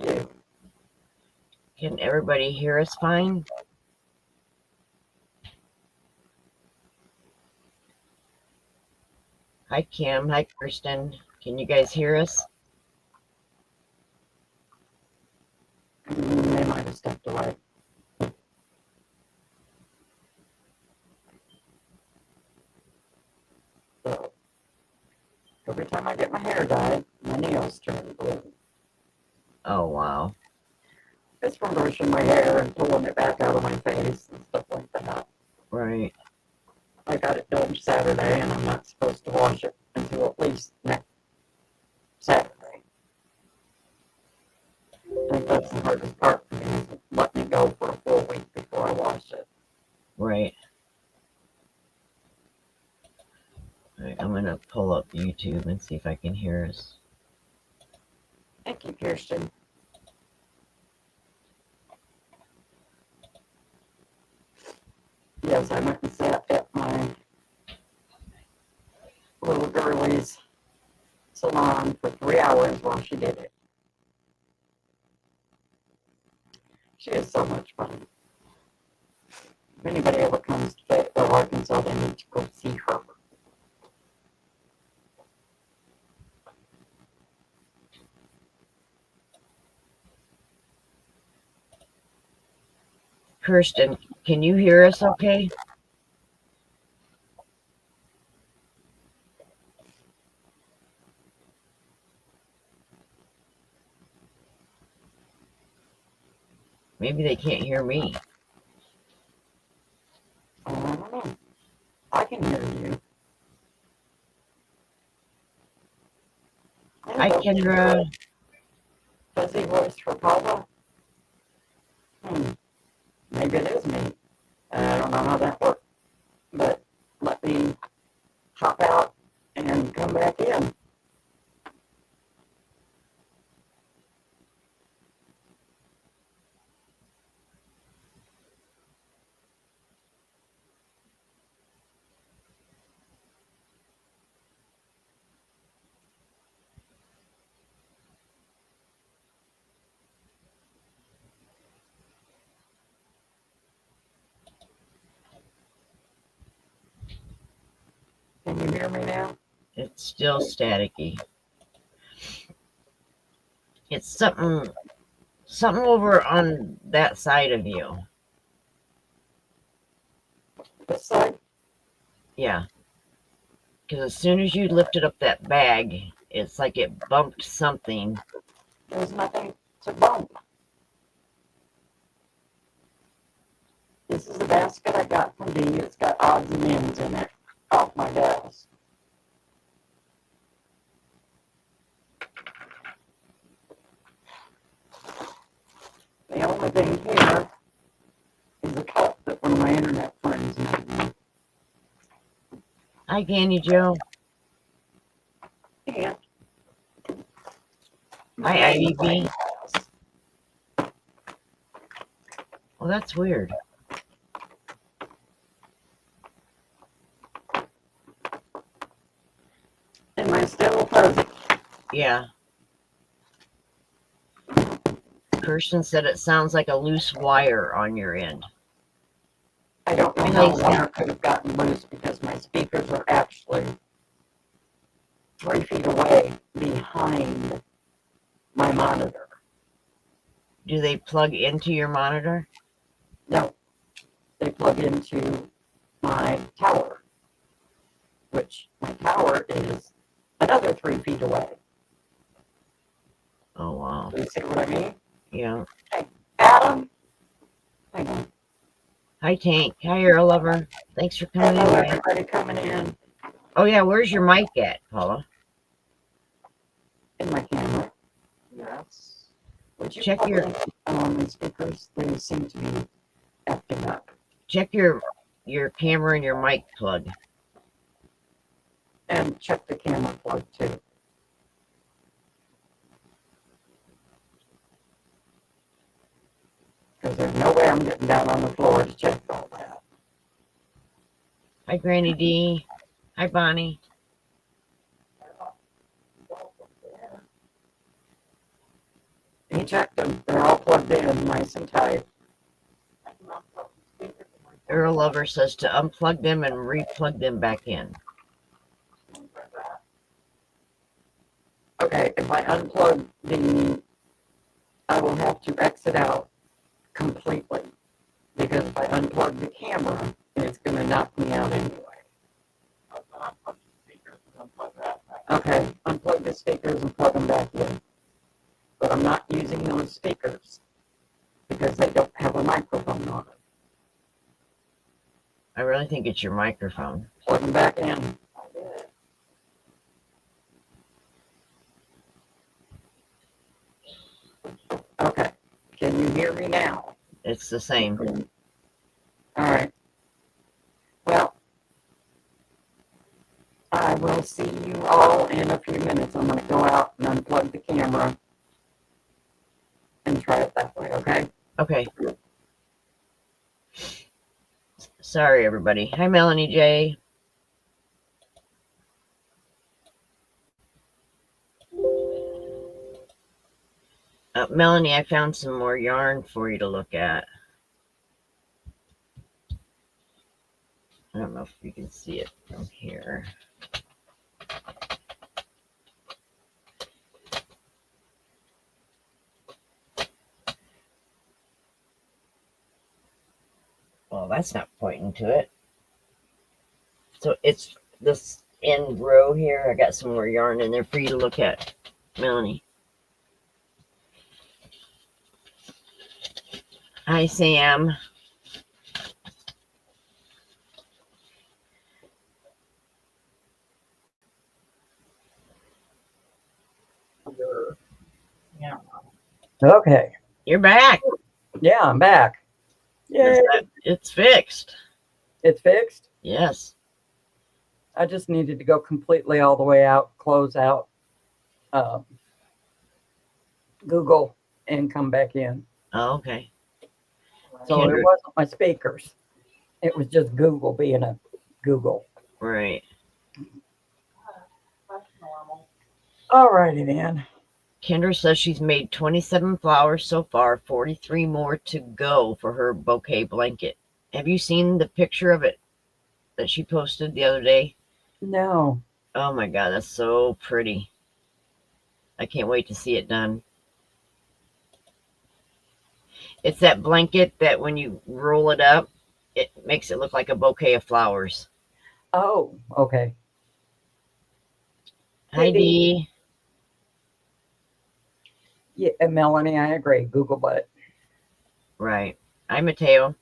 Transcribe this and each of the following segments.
you? Can everybody hear us fine? Hi, Kim. Hi, Kirsten. Can you guys hear us? They might have stepped away. So, every time I get my hair dyed, my nails turn blue. Oh, wow. It's from brushing my hair and pulling it back out of my face and stuff like that. Right. I got it done Saturday, and I'm not supposed to wash it until at least next Saturday. I think that's the hardest part for me, is letting it go for a full week before I wash it. Right. All right, I'm going to pull up YouTube and see if I can hear us. Thank you, Kirsten. Yes, I went and sat at my little girlie's salon for 3 hours while she did it. She is so much fun. If anybody ever comes to Fayetteville, Arkansas, they need to go see her. Kirsten, can you hear us okay? Maybe they can't hear me. I don't know. I can hear you. Hi, Kendra. Fuzzy voice for Galva? Maybe it is me. I don't know how that works. But let me hop out and come back in. Can you hear me now? It's still staticky. It's something over on that side of you. This side? Yeah. Because as soon as you lifted up that bag, it's like it bumped something. There's nothing to bump. This is the basket I got from Dee. It's got odds and ends in it off my desk. The only thing here is a cup that one of my internet friends made me. Hi, Danny Joe. Yeah. Hi, Ivy B. Well, that's weird. Am I still fuzzy? Yeah. Kirsten said it sounds like a loose wire on your end. I don't know how the wire could have gotten loose because my speakers are actually 3 feet away behind my monitor. Do they plug into your monitor? No, they plug into my tower, which my tower is another 3 feet away. Oh, wow. Do you see what I mean? Yeah. Hey, Adam. Hang on. Hi, Tank. Hi, Earl Lover. Thanks for coming Hello, in. everybody coming in. Oh, yeah. Where's your mic at, Paula? In my camera. Yes. Would you check your speakers? They seem to be acting up. Check your camera and your mic plug. And check the camera plug too. Because there's no way I'm getting down on the floor to check all that. Hi, Granny D. Hi, Bonnie. He already checked them. They're all plugged in, nice and tight. Earl Lover says to unplug them and replug them back in. Okay, if I unplug I will have to exit out completely. Because if I unplug the camera, it's going to knock me out anyway. Okay, unplug the speakers and plug them back in. But I'm not using those speakers because they don't have a microphone on it. I really think it's your microphone. Plug them back in. Okay, can you hear me now? It's the same. All right. Well, I will see you all in a few minutes. I'm going to go out and unplug the camera and try it that way, okay? Okay. Sorry, everybody. Hi, Melanie J. Melanie, I found some more yarn for you to look at. I don't know if you can see it from here. Well, that's not pointing to it. So it's this end row here. I got some more yarn in there for you to look at, Melanie. Hi, Sam. Yeah. Okay. You're back. Yeah, I'm back. Yay. It's fixed. It's fixed? Yes. I just needed to go completely all the way out, close out Google, and come back in. Oh, okay. So it wasn't my speakers. It was just Google being a Google. Right. That's normal. All righty then. Kendra says she's made 27 flowers so far, 43 more to go for her bouquet blanket. Have you seen the picture of it that she posted the other day? No. Oh my God, that's so pretty. I can't wait to see it done. It's that blanket that when you roll it up, it makes it look like a bouquet of flowers. Oh, okay. Hi, Dee. Yeah, Melanie, I agree. Google butt. Right. Hi, Mateo.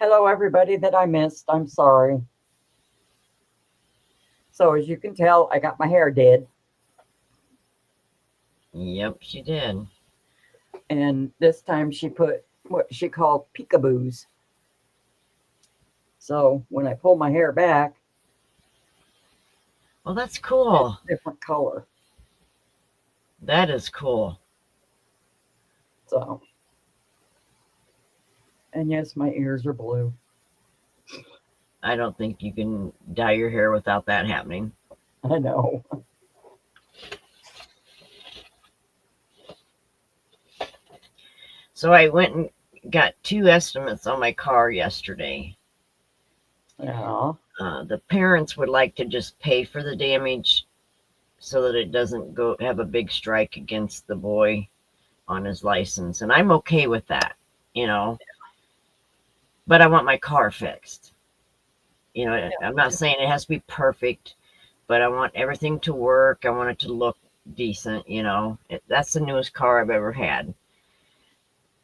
Hello, everybody that I missed. I'm sorry. So as you can tell, I got my hair did. Yep, she did. And this time she put what she called peekaboos. So when I pull my hair back, well, that's cool. It's a different color. That is cool. So, and yes, my ears are blue. I don't think you can dye your hair without that happening. I know. So I went and got 2 estimates on my car yesterday. Yeah. The parents would like to just pay for the damage so that it doesn't go have a big strike against the boy on his license. And I'm okay with that, you know. But I want my car fixed. You know, yeah. I'm not saying it has to be perfect, but I want everything to work. I want it to look decent, you know. That's the newest car I've ever had.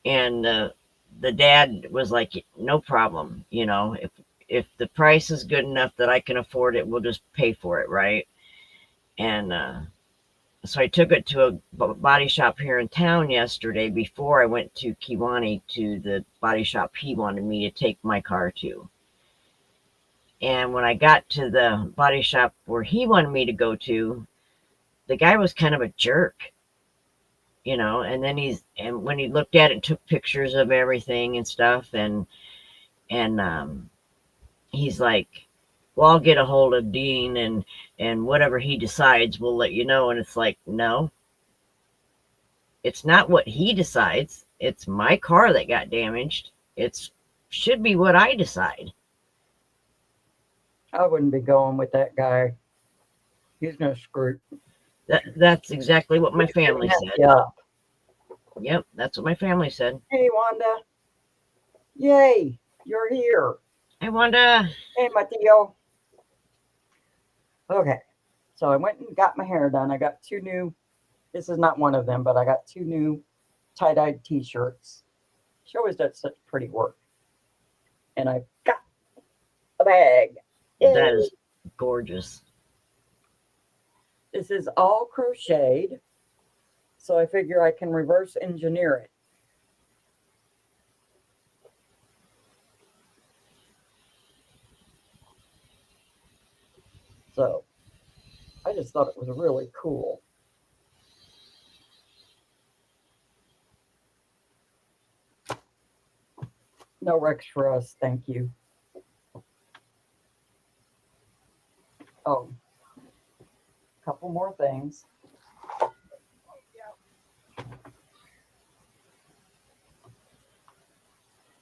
And the dad was like, no problem, you know. If the price is good enough that I can afford it, we'll just pay for it, right? And so I took it to a body shop here in town yesterday before I went to Kiwani to the body shop he wanted me to take my car to. And when I got to the body shop where he wanted me to go to, the guy was kind of a jerk, you know. And then when he looked at it, took pictures of everything and stuff, and he's like, well, I'll get a hold of Dean, and whatever he decides, we'll let you know. And it's like, no. it's not what he decides. It's my car that got damaged. It should be what I decide. I wouldn't be going with that guy. He's no screw. That's exactly what my family said. Yeah. Yep, that's what my family said. Hey, Wanda. Yay, you're here. Hey, Wanda. Hey, Mateo. Okay, so I went and got my hair done. I got 2 new, this is not one of them, but I got 2 new tie-dyed t-shirts. She always does such pretty work. And I got a bag. Yay. That is gorgeous. This is all crocheted, so I figure I can reverse engineer it. So I just thought it was really cool. No Rex for us, thank you. Oh, a couple more things.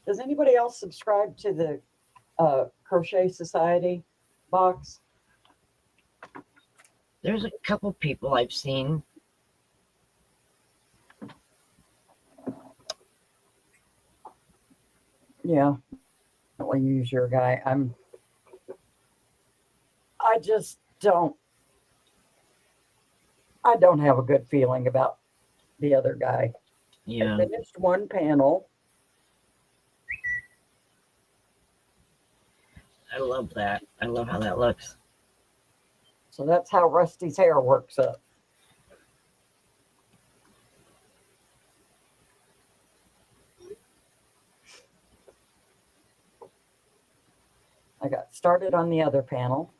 Does anybody else subscribe to the Crochet Society box? There's a couple people I've seen. Yeah, I'll use your guy. I just don't. I don't have a good feeling about the other guy. Yeah. I finished one panel. I love that. I love how that looks. So that's how Rusty's hair works up. I got started on the other panel.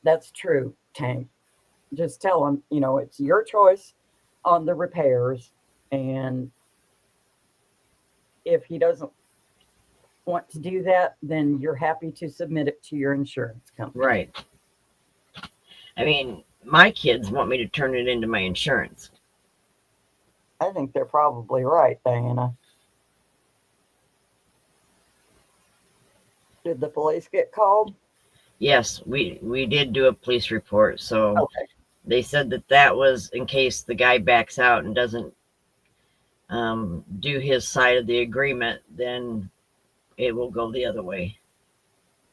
That's true, Tank. Just tell him, it's your choice on the repairs, and if he doesn't want to do that, then you're happy to submit it to your insurance company. Right. I mean, my kids want me to turn it into my insurance. I think they're probably right, Diana. Did the police get called? Yes, we did do a police report. So Okay. They said that was in case the guy backs out and doesn't do his side of the agreement, then it will go the other way.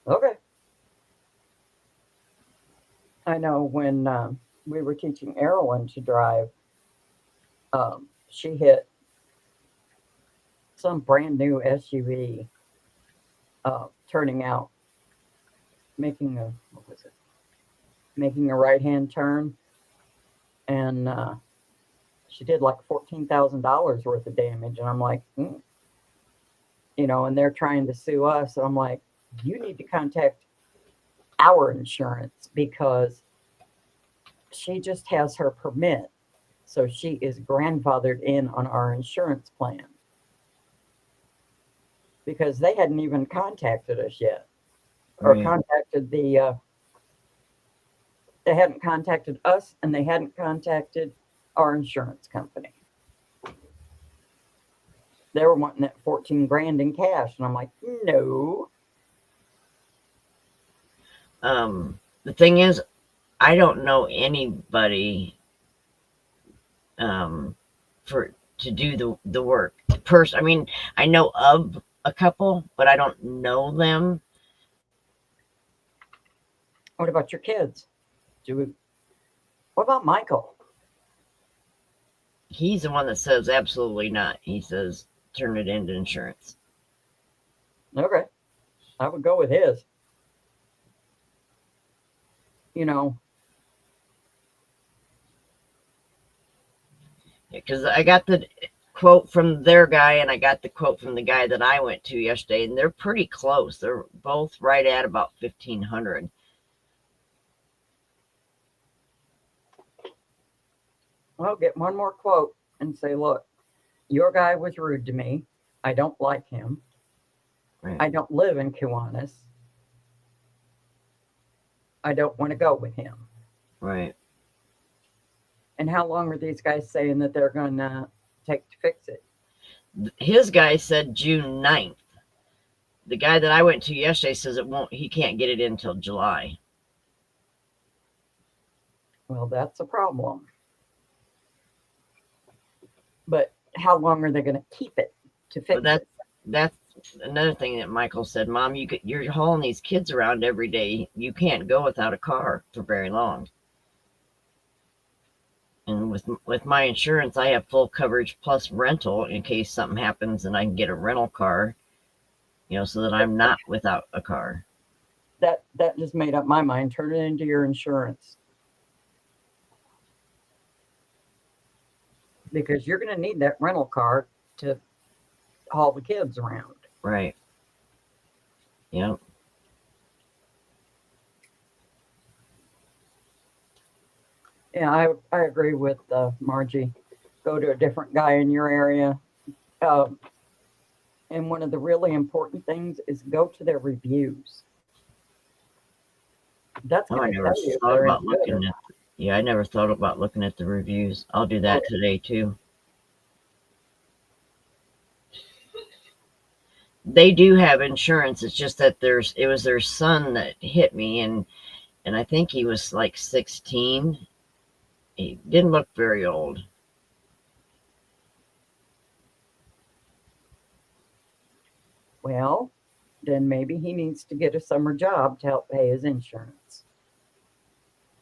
Okay. I know when we were teaching Erwin to drive, she hit some brand new SUV turning out, making a right-hand turn, and she did like $14,000 worth of damage, and I'm like, and they're trying to sue us, and I'm like, you need to contact our insurance because she just has her permit, so she is grandfathered in on our insurance plan because they hadn't even contacted us yet, or contacted they hadn't contacted us, and they hadn't contacted our insurance company. They were wanting that 14 grand in cash, and I'm like, no. The thing is, I don't know anybody to do the work. I mean, I know of a couple, but I don't know them. What about your kids? What about Michael? He's the one that says absolutely not. He says turn it into insurance. Okay. I would go with his. Because I got the quote from their guy and I got the quote from the guy that I went to yesterday, and they're pretty close. They're both right at about $1,500. Well, get one more quote and say, look, your guy was rude to me. I don't like him. Right. I don't live in Kiwanis. I don't want to go with him. Right. And how long are these guys saying that they're going to take to fix it? His guy said June 9th. The guy that I went to yesterday says he can't get it in until July. Well, that's a problem. But how long are they going to keep it to fix it? That's another thing that Michael said. Mom, you're hauling these kids around every day. You can't go without a car for very long. And with my insurance, I have full coverage plus rental in case something happens, and I can get a rental car, so that I'm not without a car. That just made up my mind. Turn it into your insurance. Because you're going to need that rental car to haul the kids around. Right. Yep. Yeah, I agree with Margie. Go to a different guy in your area. And one of the really important things is go to their reviews. That's I going to never tell you if thought they're about any good or looking at. not. Yeah, I never thought about looking at the reviews. I'll do that today too. They do have insurance. It's just that it was their son that hit me, and I think he was like 16. He didn't look very old. Well, then maybe he needs to get a summer job to help pay his insurance.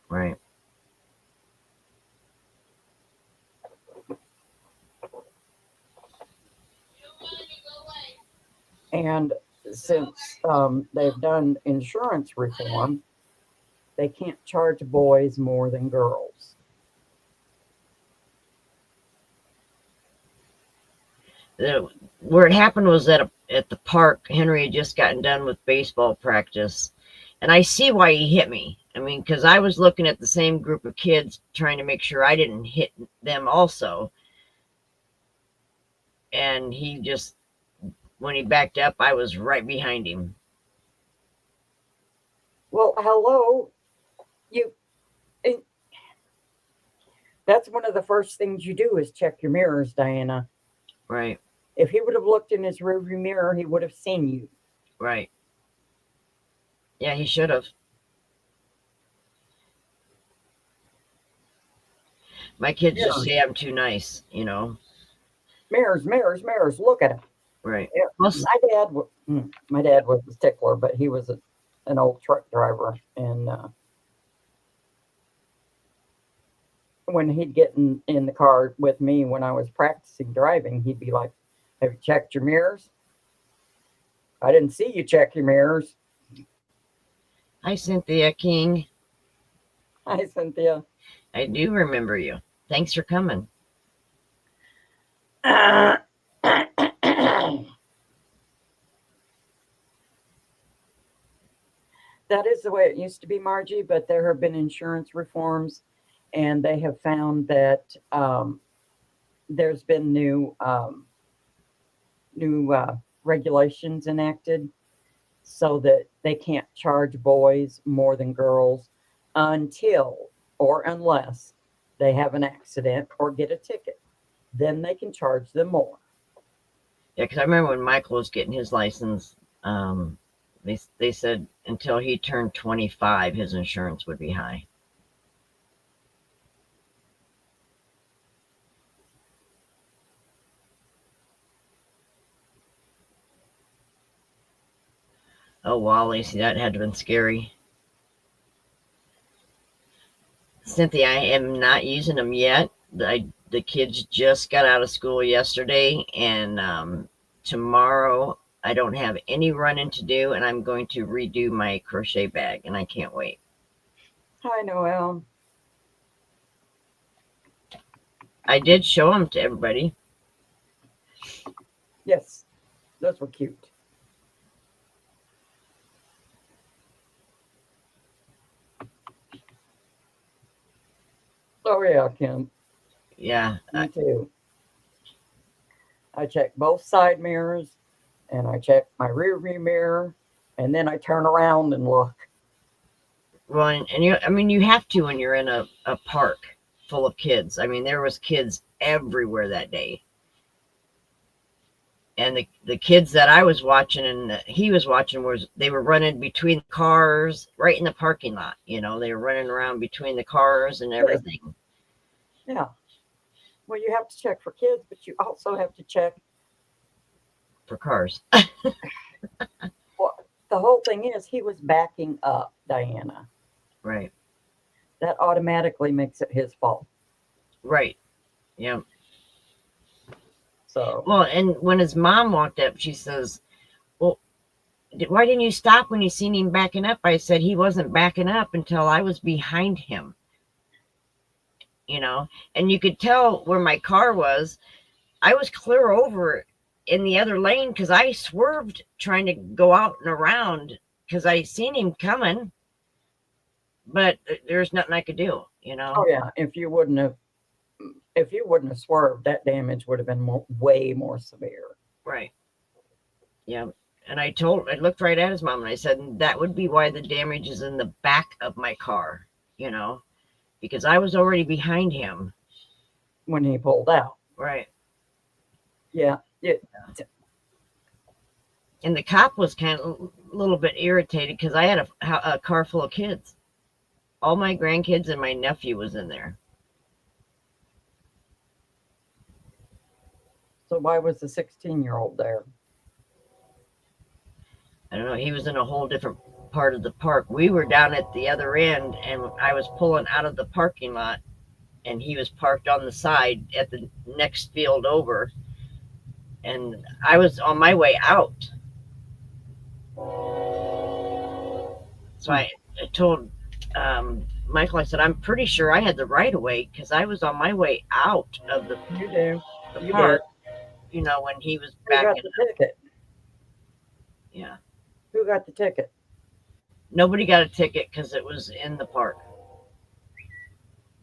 Right. And since they've done insurance reform, they can't charge boys more than girls. Where it happened was at the park. Henry had just gotten done with baseball practice, and I see why he hit me. I mean, because I was looking at the same group of kids trying to make sure I didn't hit them also. And he just, when he backed up, I was right behind him. Well, hello, that's one of the first things you do is check your mirrors, Diana. Right. If he would have looked in his rearview mirror, he would have seen you. Right. Yeah, he should have. My kids just say I'm too nice, Mirrors, mirrors, mirrors. Look at him. Right. Yeah, my dad was a stickler, but he was an old truck driver, and when he'd get in the car with me when I was practicing driving, he'd be like, "Have you checked your mirrors? I didn't see you check your mirrors." Hi, Cynthia King. Hi, Cynthia. I do remember you. Thanks for coming. That is the way it used to be, Margie, but there have been insurance reforms, and they have found that there's been new regulations enacted so that they can't charge boys more than girls until or unless they have an accident or get a ticket. Then they can charge them more. Yeah, because I remember when Michael was getting his license, they said until he turned 25, his insurance would be high. Oh, Wally, see, that had to have been scary. Cynthia, I am not using them yet. The kids just got out of school yesterday, and tomorrow I don't have any running to do, and I'm going to redo my crochet bag, and I can't wait. Hi, Noelle. I did show them to everybody. Yes, those were cute. Oh, yeah, Kim. Yeah. Me too. I check both side mirrors, and I check my rear view mirror, and then I turn around and look. Well, and you, I mean, you have to when you're in a park full of kids. I mean, there was kids everywhere that day. And the kids that I was watching and that he was watching was they were running between the cars right in the parking lot. You know, they were running around between the cars and everything. Yeah. Well, you have to check for kids, but you also have to check. For cars. Well, the whole thing is he was backing up Diana. Right. That automatically makes it his fault. Right. Yeah. So, Well, and when his mom walked up, she says, "Well, why didn't you stop when you seen him backing up?" I said he wasn't backing up until I was behind him. You know, and you could tell where my car was. I was clear over in the other lane because I swerved trying to go out and around because I seen him coming, but there's nothing I could do, you know. oh yeah, if you wouldn't have swerved, that damage would have been way more severe. Right. Yeah. And I looked right at his mom and I said, that would be why the damage is in the back of my car, you know, because I was already behind him. When he pulled out. Right. Yeah. And the cop was kind of a little bit irritated because I had a car full of kids. All my grandkids and my nephew was in there. So why was the 16-year-old there? I don't know. He was in a whole different part of the park. We were down at the other end, and I was pulling out of the parking lot, and he was parked on the side at the next field over. And I was on my way out. So I told Michael, I said, I'm pretty sure I had the right of way because I was on my way out of the You park, did. you know, when he was Who got backing the up. ticket? Yeah. Who got the ticket? Nobody got a ticket because it was in the park.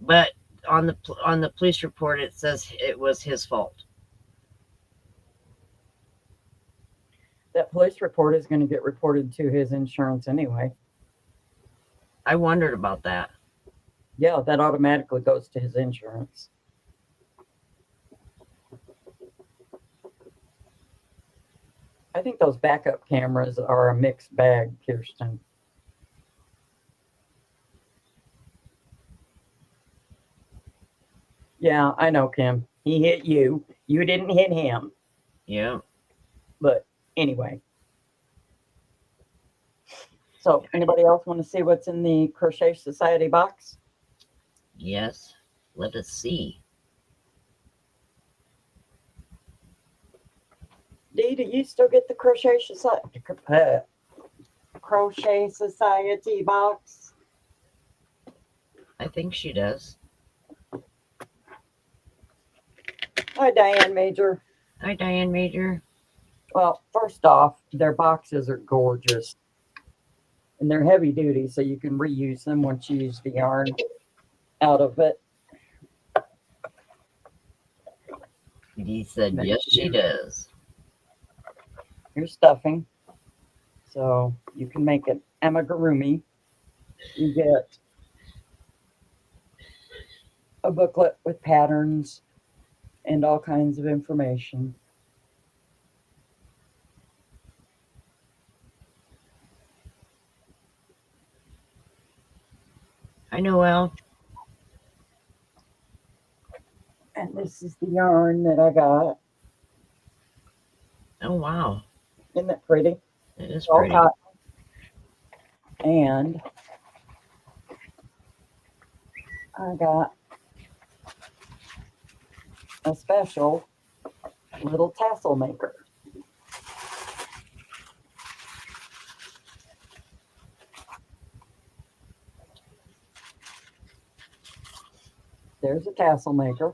But on the police report, it says it was his fault. That police report is going to get reported to his insurance anyway. I wondered about that. Yeah, that automatically goes to his insurance. I think those backup cameras are a mixed bag, Kirsten. Yeah, I know, Kim. He hit you. You didn't hit him. Yeah. But anyway. So, anybody else want to see what's in the Crochet Society box? Yes. Let us see. Dee, do you still get the Crochet Society box? I think she does. Hi, Diane Major. Hi, Diane Major. Well, first off, their boxes are gorgeous. And they're heavy duty, so you can reuse them once you use the yarn out of it. Dee said, yes, she does. Here's stuffing. So you can make an amigurumi. You get a booklet with patterns and all kinds of information. Hi, Noelle. And this is the yarn that I got. Oh, wow. Isn't that pretty? It is All pretty. cotton. And I got a special little tassel maker. There's a tassel maker.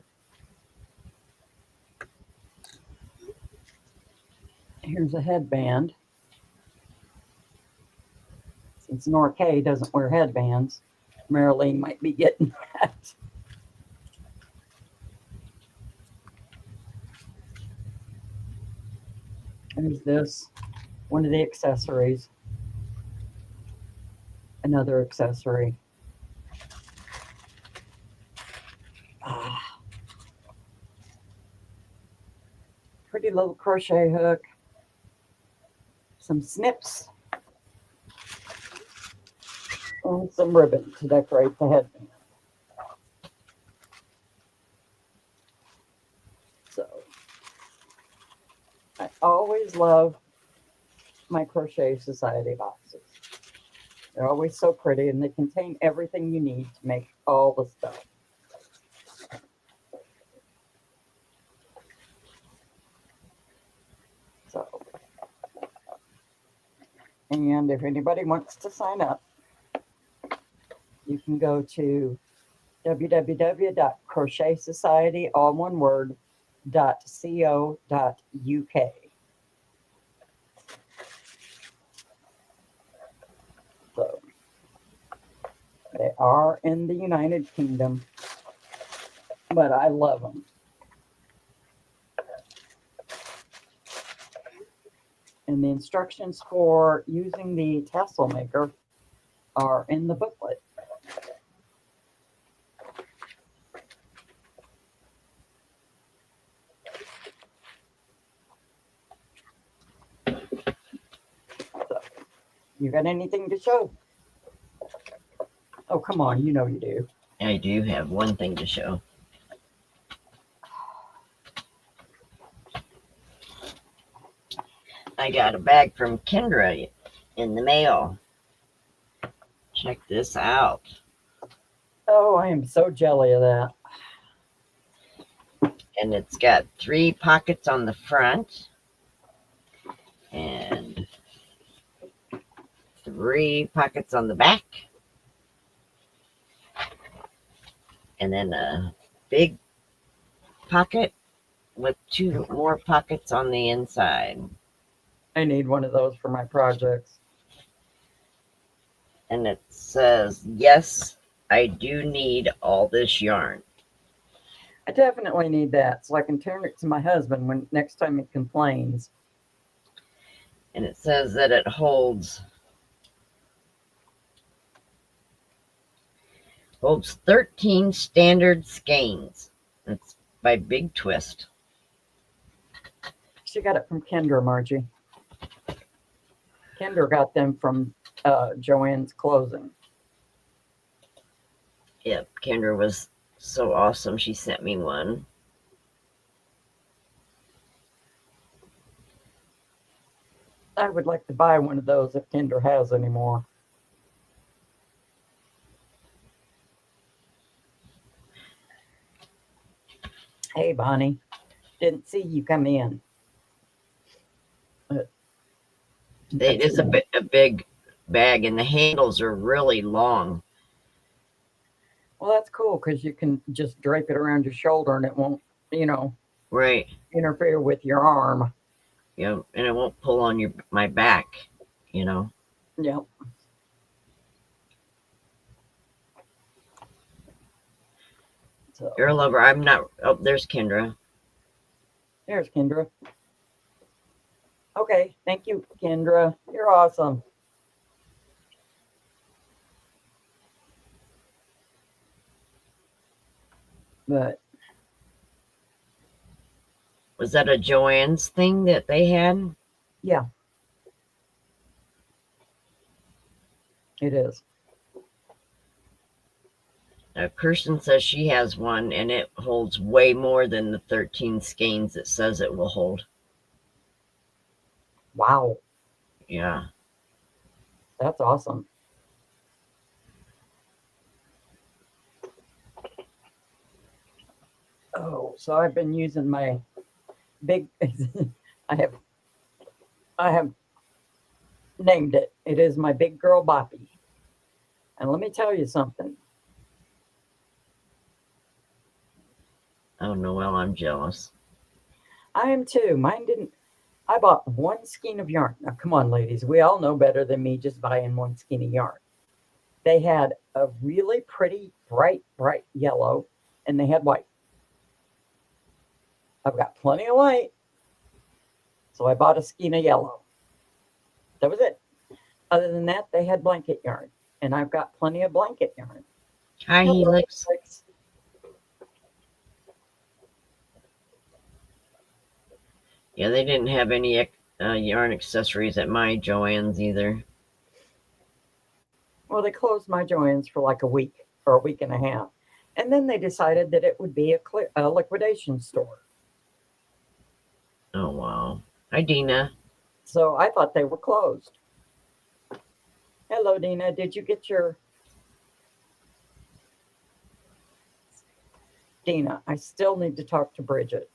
Here's a headband. Since Nora Kay doesn't wear headbands, Marilyn might be getting that. There's this, one of the accessories. another accessory. Ah, pretty little crochet hook, some snips, and some ribbon to decorate the headband. So I always love my Crochet Society boxes. They're always so pretty, and they contain everything you need to make all the stuff. So, and if anybody wants to sign up, you can go to www.crochetsociety, all one word, .co.uk. So they are in the United Kingdom, but I love them. And the instructions for using the tassel maker are in the booklet. So, you got anything to show? Oh, come on, you know you do. I do have one thing to show. I got a bag from Kendra in the mail. Check this out. Oh, I am so jelly of that. And it's got 3 pockets on the front and 3 pockets on the back. And then a big pocket with 2 more pockets on the inside. I need one of those for my projects. And it says, yes, I do need all this yarn. I definitely need that so I can turn it to my husband when next time he complains. And it says that it holds 13 standard skeins. It's by Big Twist. She got it from Kendra, Margie. Kendra got them from Joanne's Clothing. Yep, Kendra was so awesome. She sent me one. I would like to buy one of those if Kendra has any more. Hey, Bonnie. Didn't see you come in. It is a big bag, and the handles are really long. Well, that's cool because you can just drape it around your shoulder and it won't, Right. interfere with your arm. Yeah, and it won't pull on my back, Yep. So, You're a lover. I'm not. Oh, there's Kendra. there's Kendra. Okay, thank you, Kendra. You're awesome. But Was that a Joanne's thing that they had? yeah, it is. Kirsten says she has one, and it holds way more than the 13 skeins it says it will hold. Wow, Yeah. that's awesome. Oh, so I've been using my big. I have named it. It is my big girl boppy. And let me tell you something. Oh, Noelle, I'm jealous. I am too. Mine didn't. I bought one skein of yarn. Now, come on, ladies. We all know better than me just buying one skein of yarn. They had a really pretty, bright yellow, and they had white. I've got plenty of white, so I bought a skein of yellow. That was it. Other than that, they had blanket yarn, and I've got plenty of blanket yarn. Hi, Hello, Helix. Helix. Yeah, they didn't have any yarn accessories at my Joann's either. Well, they closed my Joann's for like a week or a week and a half. And then they decided that it would be a liquidation store. Oh, wow. Hi, Dina. So I thought they were closed. Hello, Dina. Did you get your... Dina, I still need to talk to Bridget.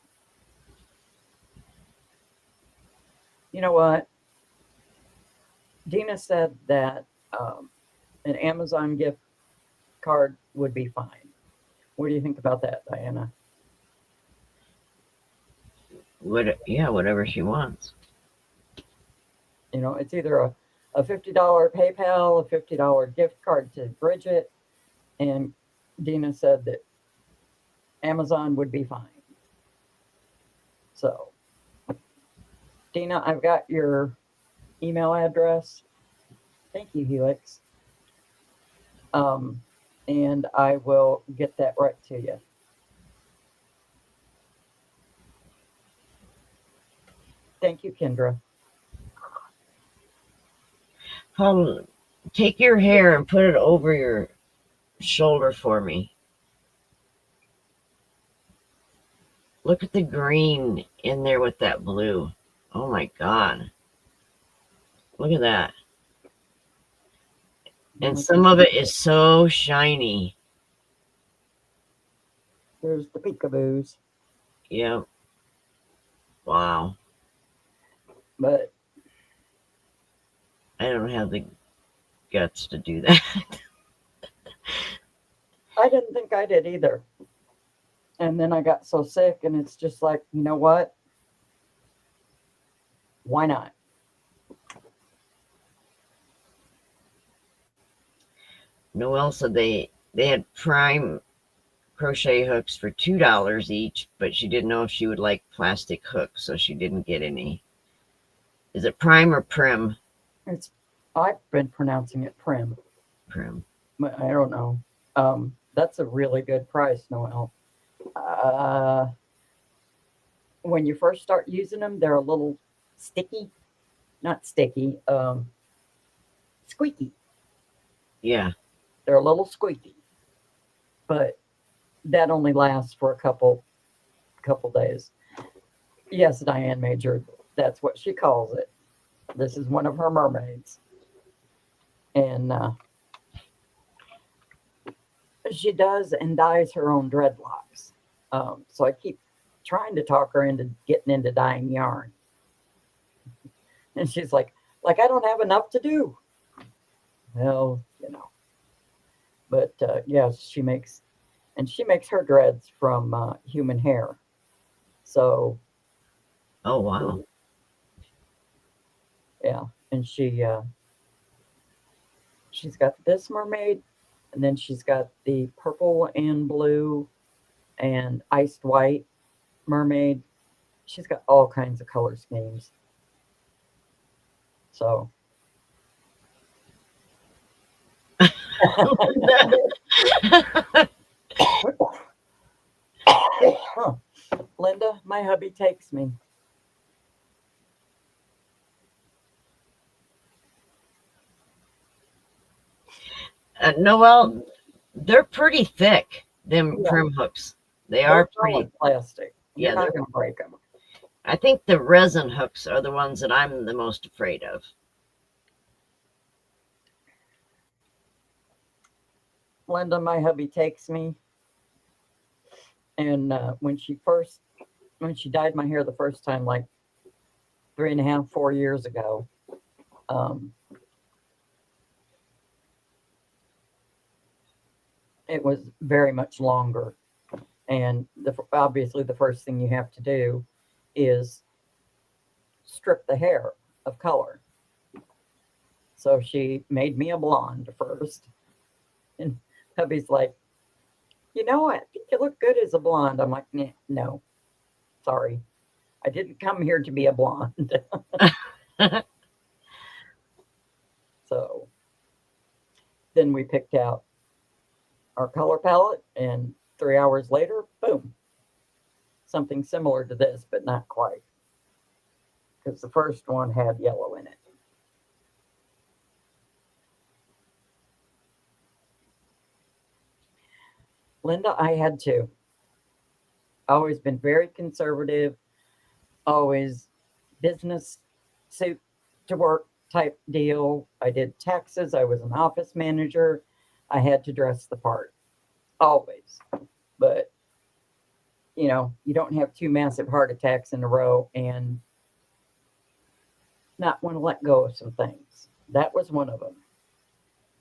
You know what? Dina said that an Amazon gift card would be fine. What do you think about that, Diana? Yeah, whatever she wants. You know, it's either a $50 PayPal, a $50 gift card to Bridget, and Dina said that Amazon would be fine. So, Dina, I've got your email address. Thank you, Helix. And I will get that right to you. Thank you, Kendra. Take your hair and put it over your shoulder for me. Look at the green in there with that blue. Oh my God. Look at that. And some of it is so shiny. There's the peekaboos. Yep. Wow. But I don't have the guts to do that. I didn't think I did either. And then I got so sick, and it's just like, you know what? Why not? Noelle said they had prime crochet hooks for $2 each, but she didn't know if she would like plastic hooks, so she didn't get any. Is it prime or prim? I've been pronouncing it prim. Prim. But I don't know. That's a really good price, Noelle. When you first start using them, they're a little sticky. Not sticky, squeaky. Yeah. They're a little squeaky. But that only lasts for a couple days. Yes, Diane Major, that's what she calls it. This is one of her mermaids. And she does and dyes her own dreadlocks. So I keep trying to talk her into getting into dyeing yarn. And she's like, I don't have enough to do. Well, you know. But yes, she makes her dreads from human hair. So. Oh, wow. Yeah. And she's got this mermaid, and then she's got the purple and blue and iced white mermaid. She's got all kinds of color schemes. So. Linda, my hubby takes me. Noelle, they're pretty thick, them prim hooks. They're are pretty plastic. You're Yeah, not going to break them. I think the resin hooks are the ones that I'm the most afraid of. Linda, my hubby takes me. And when she dyed my hair the first time, like 3.5, 4 years ago, it was very much longer. And obviously the first thing you have to do is strip the hair of color. So she made me a blonde first. And hubby's like, you know, I think you look good as a blonde. I'm like, no, sorry. I didn't come here to be a blonde. So Then we picked out our color palette, and 3 hours later, boom, something similar to this, but not quite, because the first one had yellow in it. Linda, I had to. Always been very conservative, always business suit to work type deal. I did taxes, I was an office manager. I had to dress the part, always. But, you don't have two massive heart attacks in a row and not want to let go of some things. That was one of them.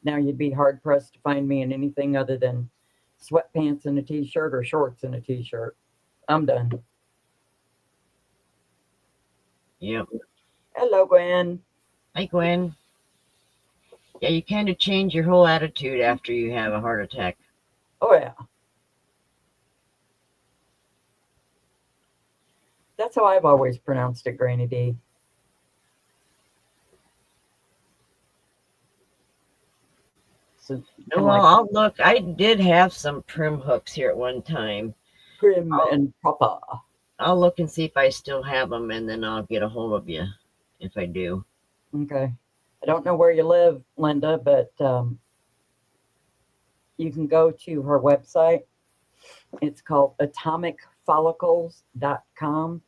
Now you'd be hard pressed to find me in anything other than sweatpants and a t-shirt or shorts and a t-shirt. I'm done. Yep. Hello, Gwen. Hi, Gwen. Yeah, you kind of change your whole attitude after you have a heart attack. Oh, yeah. That's how I've always pronounced it, Granny D. So, No, well, I'll look. I did have some prim hooks here at one time. Prim and proper. I'll look and see if I still have them, and then I'll get a hold of you if I do. Okay. I don't know where you live, Linda, but you can go to her website. It's called atomicfollicles.com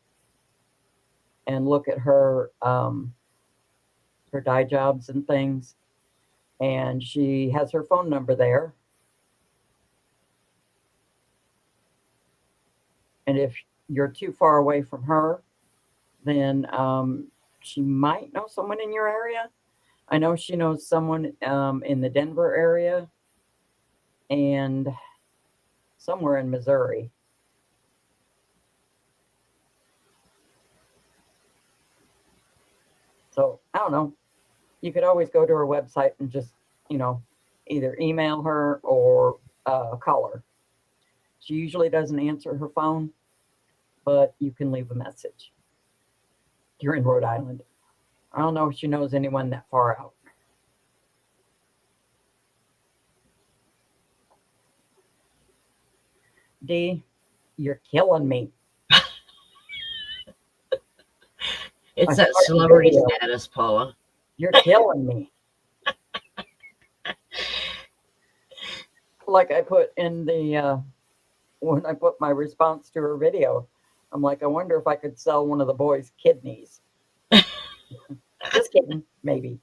and look at her her dye jobs and things. And she has her phone number there. And if you're too far away from her, then she might know someone in your area. I know she knows someone in the Denver area and somewhere in Missouri. So I don't know. You could always go to her website and just, either email her or call her. She usually doesn't answer her phone, but you can leave a message. You're in Rhode Island. I don't know if she knows anyone that far out. D, you're killing me. It's that celebrity status, Paula. You're killing me. Like I put in the, when I put my response to her video, I'm like, I wonder if I could sell one of the boys' kidneys. Just kidding, maybe.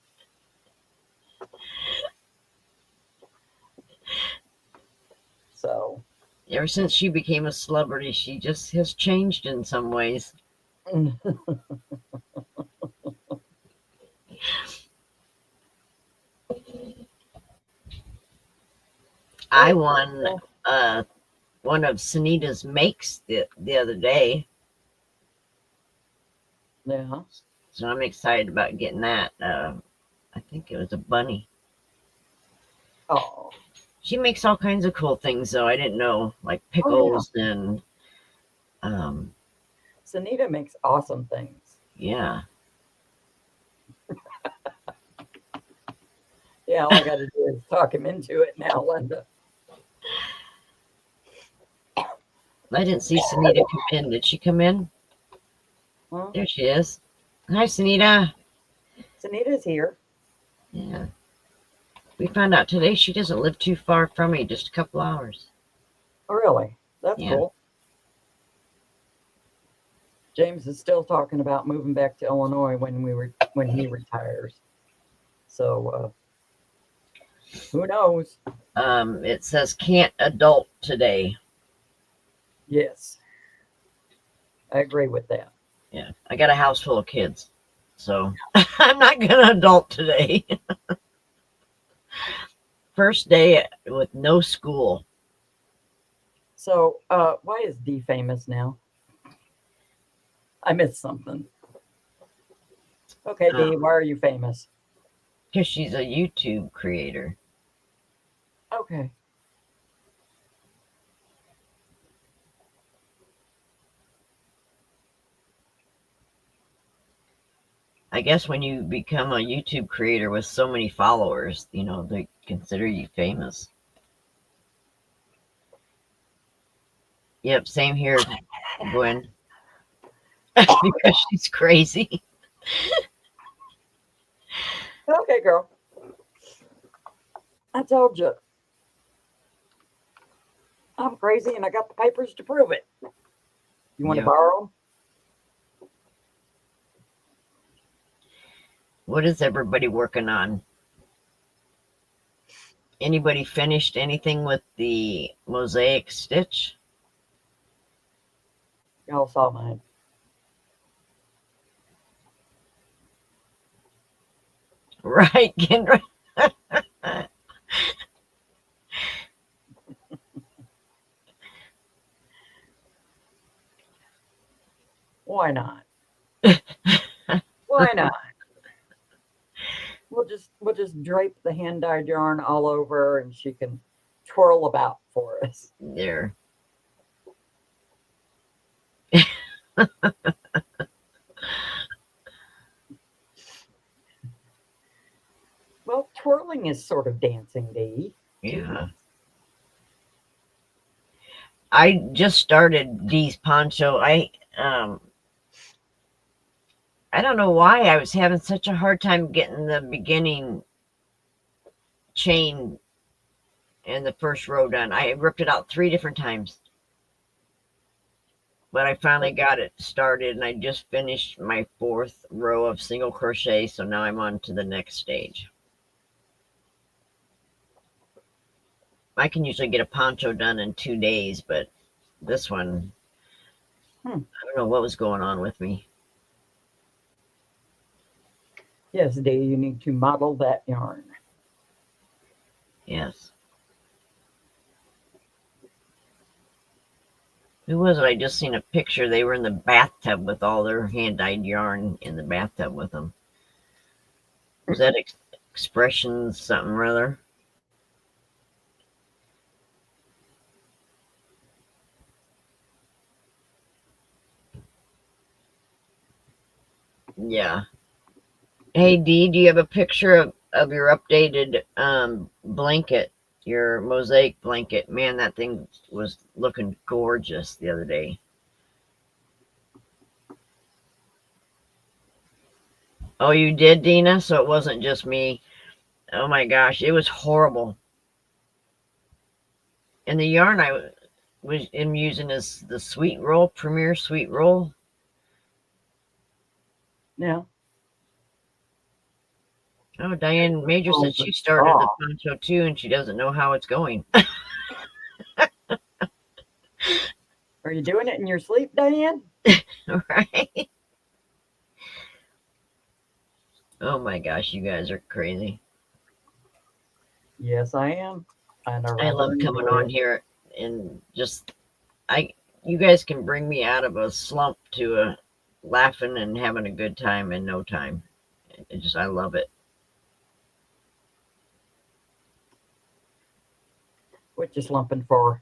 So. Ever since she became a celebrity, she just has changed in some ways. I won one of Sunita's makes the other day. Yeah. So I'm excited about getting that. I think it was a bunny. Oh. She makes all kinds of cool things, though. I didn't know, like pickles and. Sunita makes awesome things. Yeah. Yeah, all I got to do is talk him into it now, Linda. I didn't see Sunita come in. Did she come in? Huh? There she is. Hi, Sunita. Sunita's here. Yeah. We found out today she doesn't live too far from me, just a couple hours. Oh, really? That's cool. James is still talking about moving back to Illinois when he retires. So who knows? It says can't adult today. Yes. I agree with that. Yeah. I got a house full of kids. So I'm not gonna adult today. First day with no school. So why is D famous now? I missed something. Okay, D, why are you famous? Because she's a YouTube creator. Okay. I guess when you become a YouTube creator with so many followers, consider you famous. Yep, same here, Gwen. Because she's crazy. Okay, girl. I told you. I'm crazy and I got the papers to prove it. You want to Yep. borrow them? What is everybody working on? Anybody finished anything with the mosaic stitch? Y'all saw mine. Right, Kendra? Why not? Why not? We'll just drape the hand dyed yarn all over and she can twirl about for us. There. Well, twirling is sort of dancing, Dee. Yeah. I just started Dee's poncho. I don't know why I was having such a hard time getting the beginning chain and the first row done. I ripped it out 3 different times. But I finally got it started and I just finished my 4th row of single crochet, so now I'm on to the next stage. I can usually get a poncho done in 2 days, but this one, I don't know what was going on with me. Yes, Dee, you need to model that yarn. Yes. Who was it? I just seen a picture. They were in the bathtub with all their hand-dyed yarn in the bathtub with them. Was that Expressions something or other? Yeah. Hey, Dee, do you have a picture of your updated blanket, your mosaic blanket? Man, that thing was looking gorgeous the other day. Oh, you did, Dina? So it wasn't just me. Oh my gosh, it was horrible. And the yarn I am using is the Sweet Roll, Premier Sweet Roll. Yeah. Oh, Diane Major said she started the poncho too, and she doesn't know how it's going. Are you doing it in your sleep, Diane? Right? Oh my gosh, you guys are crazy. Yes, I am. I love coming on here and just you guys can bring me out of a slump to a laughing and having a good time in no time. I love it. What you slumping for?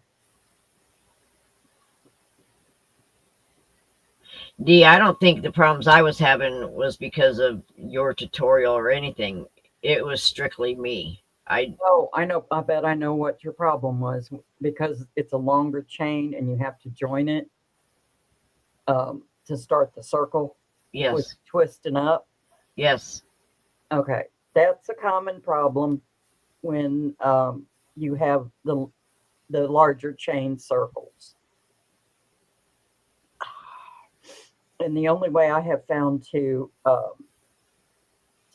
Dee, I don't think the problems I was having was because of your tutorial or anything. It was strictly me. Oh, I know. I bet I know what your problem was, because it's a longer chain and you have to join it to start the circle. Yes. With twisting up. Yes. Okay, that's a common problem when you have the larger chain circles. And the only way I have found to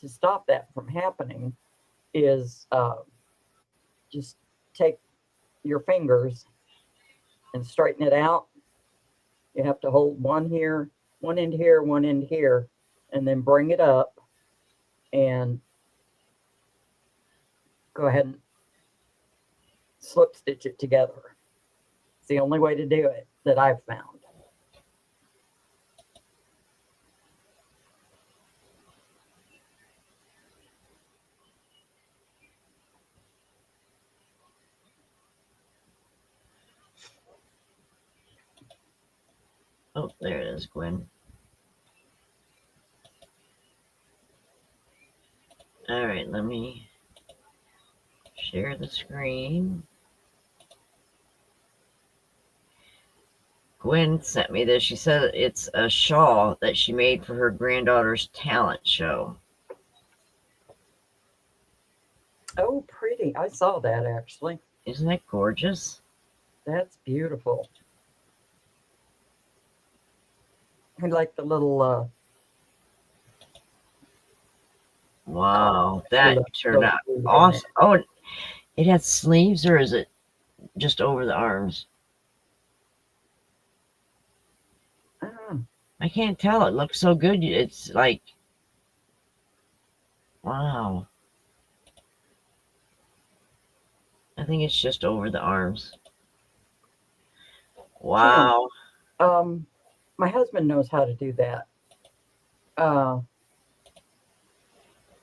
stop that from happening is just take your fingers and straighten it out. You have to hold one here, one end here, one end here, and then bring it up and go ahead and slip stitch it together. It's the only way to do it that I've found. Oh, there it is, Gwen. All right, let me Share the screen. Gwen sent me this. She said it's a shawl that she made for her granddaughter's talent show. Oh, pretty. I saw that actually. Isn't that gorgeous? That's beautiful. I like the little Wow, that turned out sleeve in awesome. Oh, it has sleeves, or is it just over the arms? it. I can't tell. It looks so good. It's like, wow. I think it's just over the arms. Wow. My husband knows how to do that.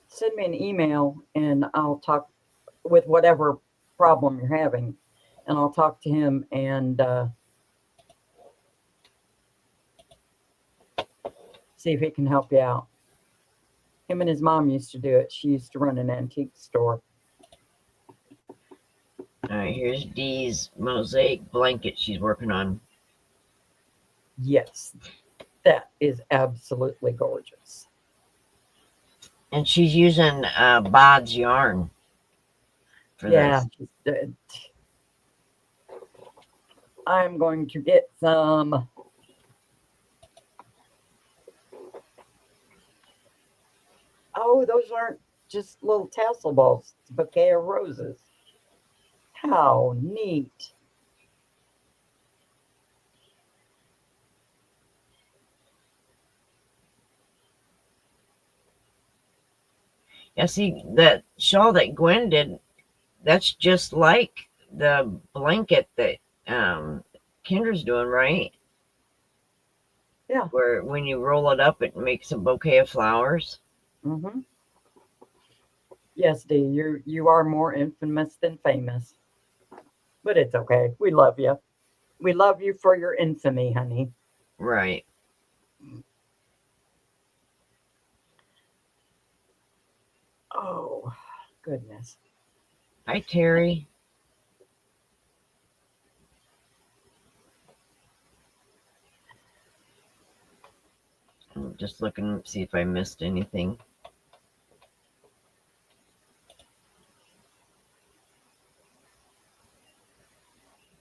Send me an email and I'll talk with whatever problem you're having, and I'll talk to him and see if he can help you out. Him and his mom used to do it. She used to run an antique store. All right, here's Dee's mosaic blanket she's working on. Yes, that is absolutely gorgeous. And she's using Bod's yarn for Yeah, this. I'm going to get some. Oh, those aren't just little tassel balls. It's a bouquet of roses. How neat. Yeah, see, that shawl that Gwen did, that's just like the blanket that Kendra's doing, right? Yeah. Where when you roll it up, it makes a bouquet of flowers. Mm-hmm. Yes, Dee, you are more infamous than famous. But it's okay. We love you. We love you for your infamy, honey. Right. Oh, goodness. Hi, Terry. I'm just looking to see if I missed anything.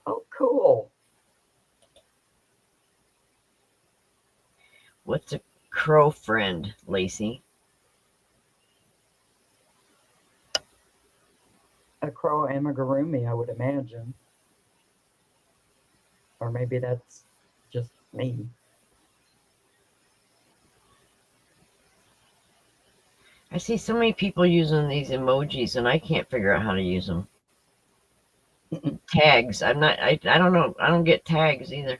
Oh, cool. What's a crow friend, Lacey? A crow amigurumi, I would imagine. Or maybe that's just me. I see so many people using these emojis, and I can't figure out how to use them. Tags. I'm not. I don't know. I don't get tags either.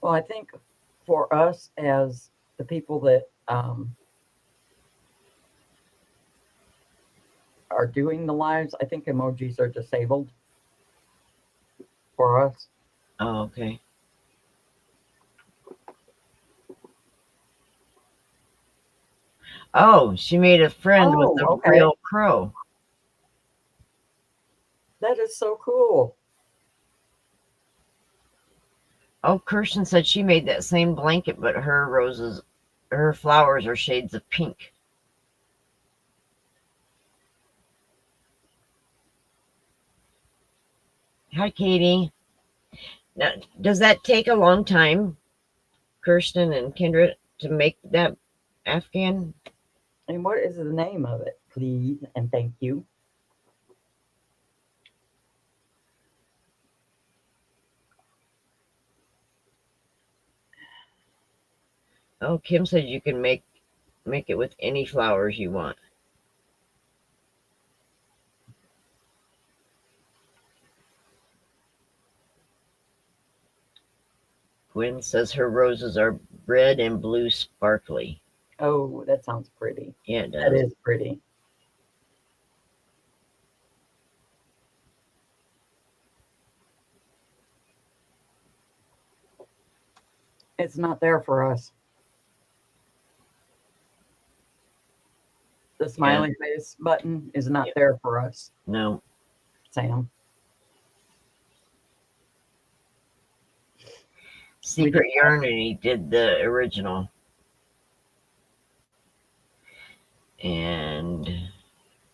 Well, I think for us as the people that are doing the lives, I think emojis are disabled for us. Oh, okay. Oh, she made a friend with a Okay. real crow. That is so cool. Oh, Kirsten said she made that same blanket, but her flowers are shades of pink. Hi, Katie. Now, does that take a long time, Kirsten and Kendra, to make that Afghan? And what is the name of it, please? And thank you. Oh, Kim said you can make it with any flowers you want. Gwen says her roses are red and blue sparkly. Oh, that sounds pretty. Yeah, it That does. is pretty. It's not there for us. The smiley face button is not there for us, No. Sam. Secret Yarny did the original. And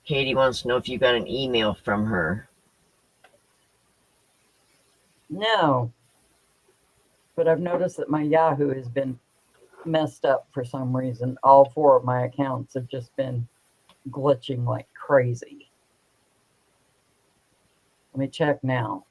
Katie wants to know if you got an email from her. No. But I've noticed that my Yahoo has been messed up for some reason. All 4 of my accounts have just been glitching like crazy. Let me check now.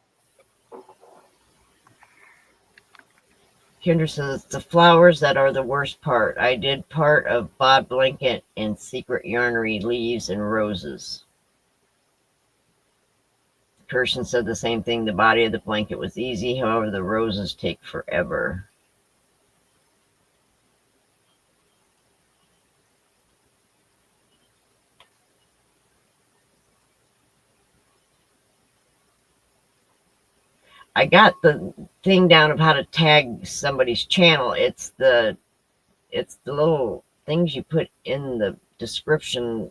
Kendra says, the flowers that are the worst part. I did part of Bob Blanket and Secret Yarnery leaves and roses. Kirsten said the same thing. The body of the blanket was easy. However, the roses take forever. I got the thing down of how to tag somebody's channel. It's the little things you put in the description.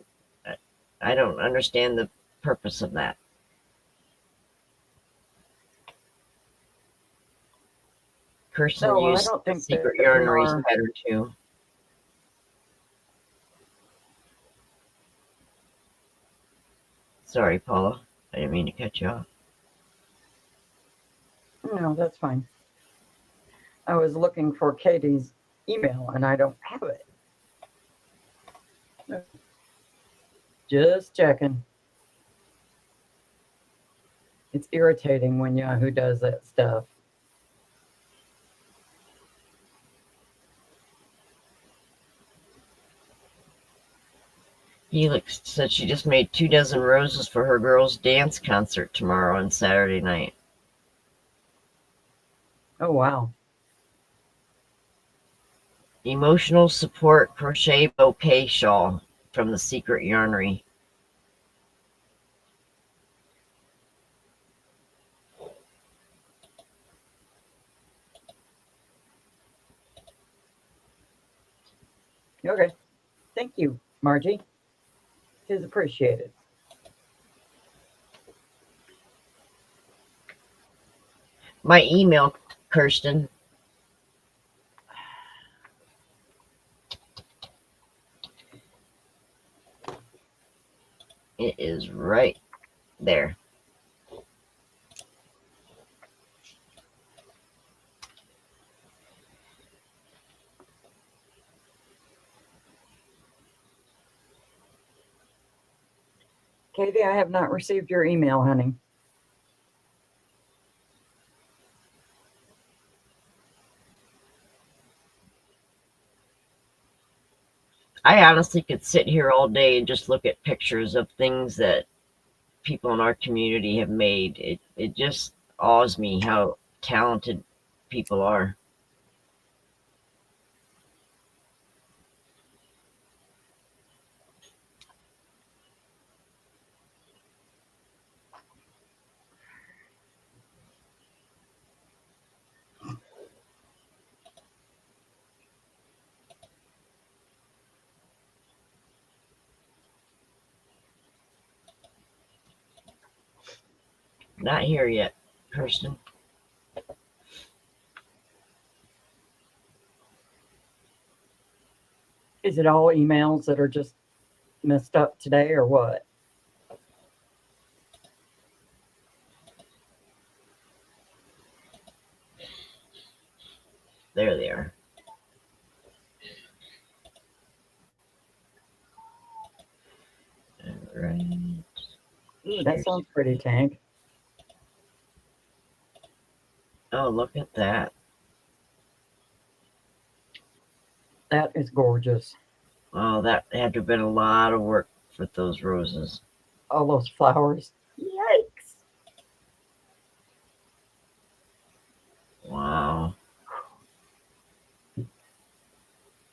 I don't understand the purpose of that. Kirsten No, I used don't think Secret that we Yarnery's are. pattern too. Sorry, Paula. I didn't mean to cut you off. No, that's fine. I was looking for Katie's email and I don't have it. Just checking. It's irritating when Yahoo does that stuff. Helix said she just made 2 dozen roses for her girls' dance concert tomorrow and Saturday night. Oh, wow. Emotional support crochet bouquet shawl from the Secret Yarnery. Okay. Thank you, Margie. It is appreciated. My email, Kirsten. It is right there. Katie, I have not received your email, honey. I honestly could sit here all day and just look at pictures of things that people in our community have made. It just awes me how talented people are. Not here yet, Kirsten. Is it all emails that are just messed up today or what? There they are. All right. Ooh, that sounds pretty, Tank. Oh, look at that. That is gorgeous. Oh, that had to have been a lot of work with those roses. All those flowers. Yikes. Wow.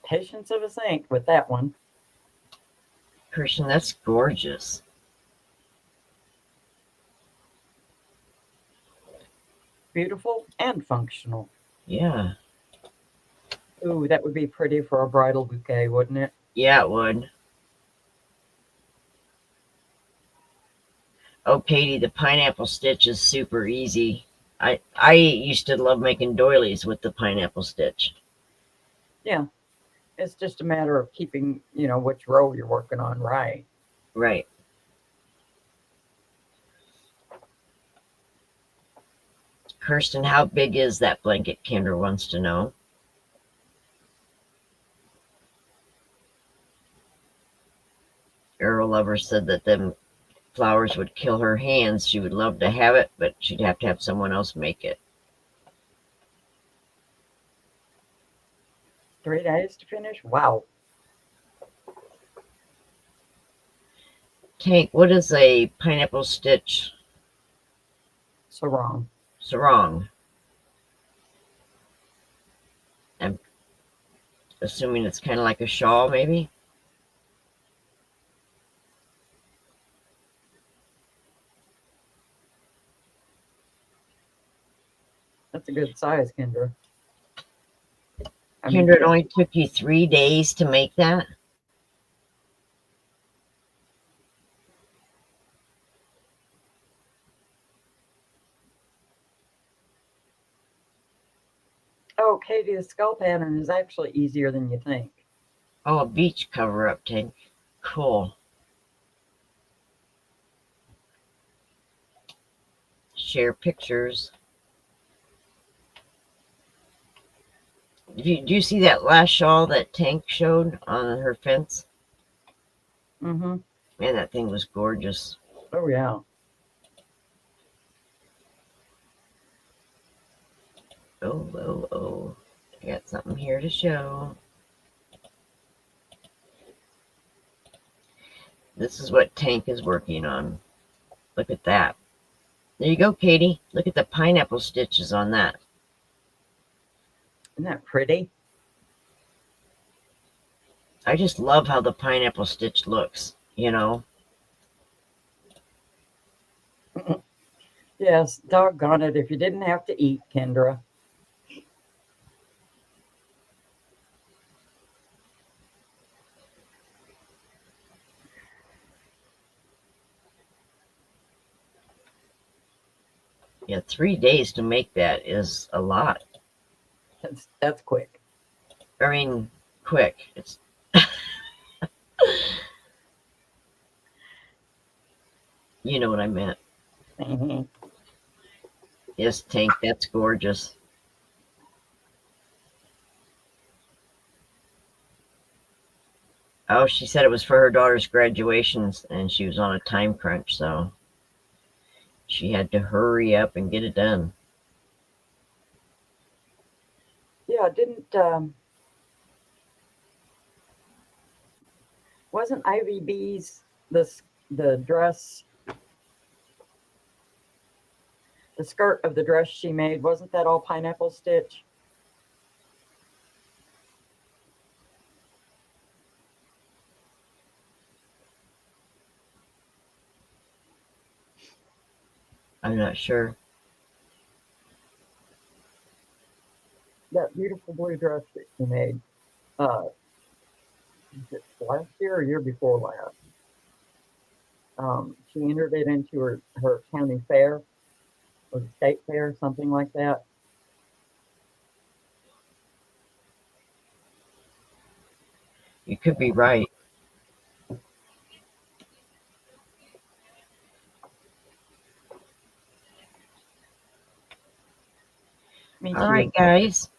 Patience of a saint with that one. Kirsten, that's gorgeous. Beautiful and functional. Yeah. Ooh, that would be pretty for a bridal bouquet, wouldn't it? Yeah, it would. Oh, Katie, the pineapple stitch is super easy. I used to love making doilies with the pineapple stitch. Yeah, it's just a matter of keeping, which row you're working on right. Right. Kirsten, how big is that blanket? Kendra wants to know. Arrow Lover said that them flowers would kill her hands. She would love to have it, but she'd have to have someone else make it. 3 days to finish? Wow. Tank, what is a pineapple stitch Sarong. sarong? I'm assuming it's kind of like a shawl, maybe? That's a good size, Kendra. Kendra, it only took you 3 days to make that? Oh, Katie, the skull pattern is actually easier than you think. Oh, a beach cover-up, Tank. Cool. Share pictures. Did you see that last shawl that Tank showed on her fence? Mm-hmm. Man, that thing was gorgeous. Oh, yeah. Oh. I got something here to show. This is what Tank is working on. Look at that. There you go, Katie. Look at the pineapple stitches on that. Isn't that pretty? I just love how the pineapple stitch looks, Yes, doggone it, if you didn't have to eat, Kendra. Yeah, 3 days to make that is a lot. That's quick. I mean, quick. It's you know what I meant. Mm-hmm. Yes, Tank, that's gorgeous. Oh, she said it was for her daughter's graduations and she was on a time crunch, so she had to hurry up and get it done. Yeah, wasn't Ivy B's the dress, the skirt of the dress she made, wasn't that all pineapple stitch? I'm not sure. That beautiful blue dress that she made, was it last year or year before last? She entered it into her county fair or the state fair, something like that. You could be right. Me All too. right, guys.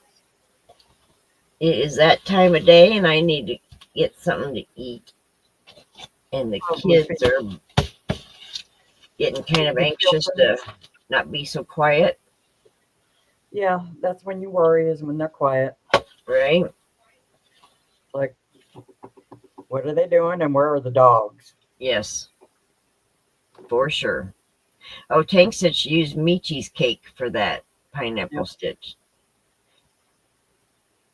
It is that time of day and I need to get something to eat. And the kids are getting kind of anxious to not be so quiet. Yeah, that's when you worry, is when they're quiet. Right? Like, what are they doing and where are the dogs? Yes, for sure. Oh, Tank said she used Michi's cake for that pineapple stitch.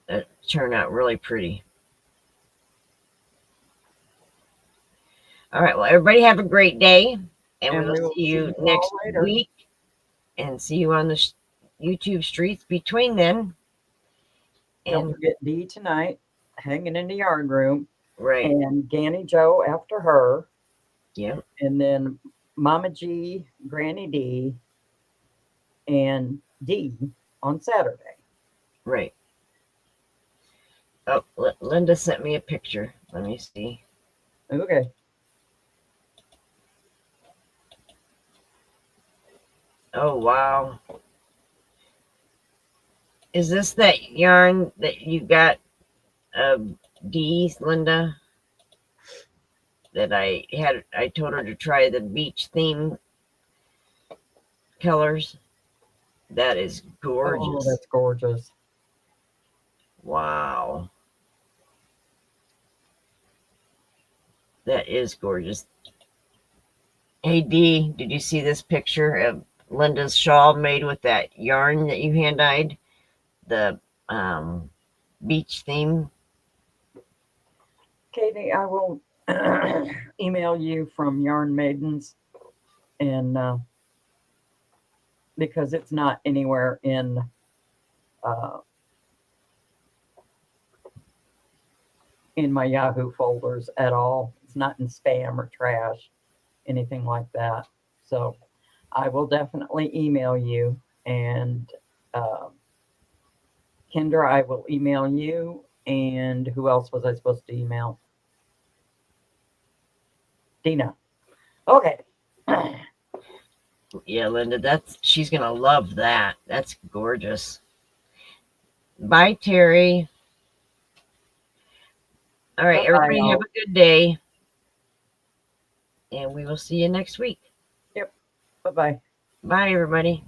That turned out really pretty. All right, well, everybody have a great day, and we will see you next week, and see you on the YouTube streets between then. Don't forget Dee tonight, hanging in the yard room. Right. And Ganny Joe after her. Yeah. And then Mama G, Granny D, and D on Saturday. Right. Oh, Linda sent me a picture. Let me see. Okay. Oh, wow. Is this that yarn that you got, Dee, Linda? That I told her to try the beach theme colors. That is Oh, gorgeous. that's gorgeous. Wow. That is gorgeous. Hey, Dee, did you see this picture of Linda's shawl made with that yarn that you hand dyed? The beach theme. Katie, I will email you from Yarn Maidens, and because it's not anywhere uh, in my Yahoo folders at all. It's not in spam or trash, anything like that. So I will definitely email you, and uh, Kendra, I will email you. And who else was I supposed to email? Dina. Okay. Yeah, Linda, she's gonna love that. That's gorgeous. Bye, Terry. All right, Bye-bye, everybody have all. a good day, and we will see you next week. Yep. Bye-bye. Bye, everybody.